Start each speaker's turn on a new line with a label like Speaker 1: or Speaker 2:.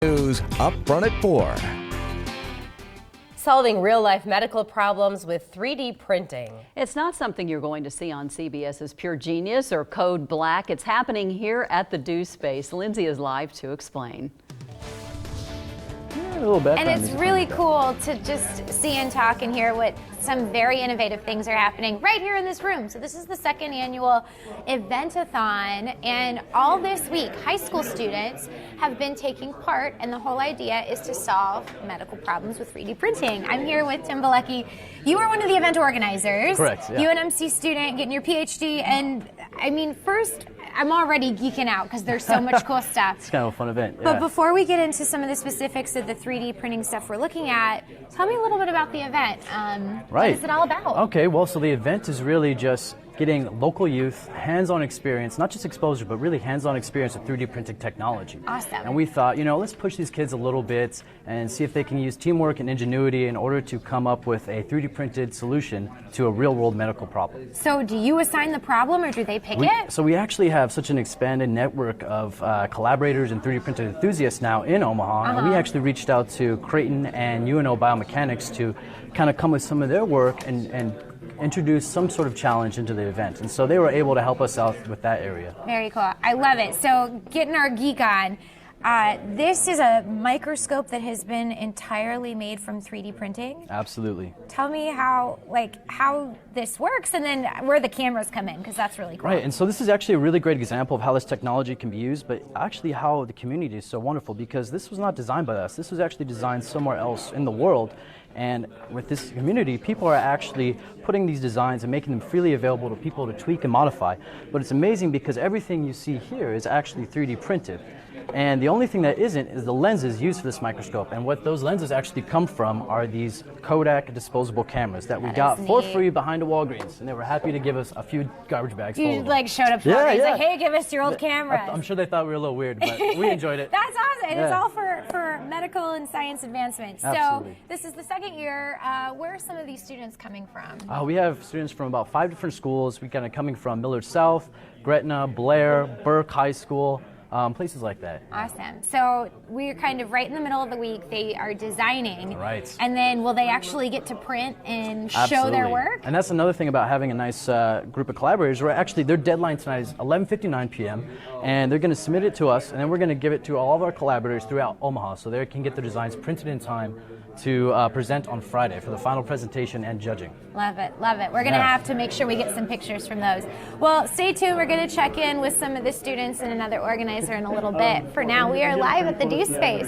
Speaker 1: News up front at 4.
Speaker 2: Solving real-life medical problems with 3D printing.
Speaker 3: It's not something you're going to see on CBS's Pure Genius or Code Black. It's happening here at the Do Space. Lindsay is live to explain.
Speaker 4: And it's really cool to just see and talk and hear what some very innovative things are happening right here in this room. So this is the second annual Inventathon, and all this week high school students have been taking part, and the whole idea is to solve medical problems with 3D printing. I'm here with Tim Bilecki. You are one of the event organizers.
Speaker 5: Correct, yeah.
Speaker 4: UNMC student, getting your PhD, and I mean, first, I'm already geeking out because there's so much cool stuff.
Speaker 5: It's kind of a fun event. Yeah.
Speaker 4: But before we get into some of the specifics of the 3D printing stuff we're looking at, tell me a little bit about the event.
Speaker 5: Right.
Speaker 4: What is it all about?
Speaker 5: Okay, well, so the event is really just getting local youth hands-on experience, not just exposure, but really hands-on experience with 3D printing technology.
Speaker 4: Awesome.
Speaker 5: And we thought, let's push these kids a little bit and see if they can use teamwork and ingenuity in order to come up with a 3D printed solution to a real-world medical problem.
Speaker 4: So do you assign the problem, or do they pick it?
Speaker 5: So we actually have such an expanded network of collaborators and 3D printed enthusiasts now in Omaha, and we actually reached out to Creighton and UNO Biomechanics to kind of come with some of their work and introduce some sort of challenge into the event. And so they were able to help us out with that area.
Speaker 4: Very cool. I love it. So getting our geek on, this is a microscope that has been entirely made from 3D printing.
Speaker 5: Absolutely.
Speaker 4: Tell me how this works, and then where the cameras come in, because that's really cool.
Speaker 5: Right, and so this is actually a really great example of how this technology can be used, but actually how the community is so wonderful, because this was not designed by us. This was actually designed somewhere else in the world. And with this community, people are actually putting these designs and making them freely available to people to tweak and modify. But it's amazing because everything you see here is actually 3D printed. And the only thing that isn't is the lenses used for this microscope. And what those lenses actually come from are these Kodak disposable cameras that we got for free behind a Walgreens. And they were happy to give us a few garbage bags full of them.
Speaker 4: You like showed up to Walgreens, like, hey, give us your old cameras.
Speaker 5: I'm sure they thought we were a little weird, but we enjoyed it.
Speaker 4: That's awesome. And it's all for medical and science advancement.
Speaker 5: Absolutely.
Speaker 4: So this is the second year. Where are some of these students coming from?
Speaker 5: We have students from about 5 different schools. We kind of coming from Millard South, Gretna, Blair, Burke High School, places like that.
Speaker 4: Awesome. So we're kind of right in the middle of the week. They are designing.
Speaker 5: Right.
Speaker 4: And then will they actually get to print and show their work?
Speaker 5: And that's another thing about having a nice group of collaborators. Where actually their deadline tonight is 11:59 p.m. and they're going to submit it to us, and then we're going to give it to all of our collaborators throughout Omaha so they can get their designs printed in time to present on Friday for the final presentation and judging.
Speaker 4: Love it, love it. We're going to have to make sure we get some pictures from those. Well, stay tuned. We're going to check in with some of the students and another organizer in a little bit. For now, we are live at the Do Space.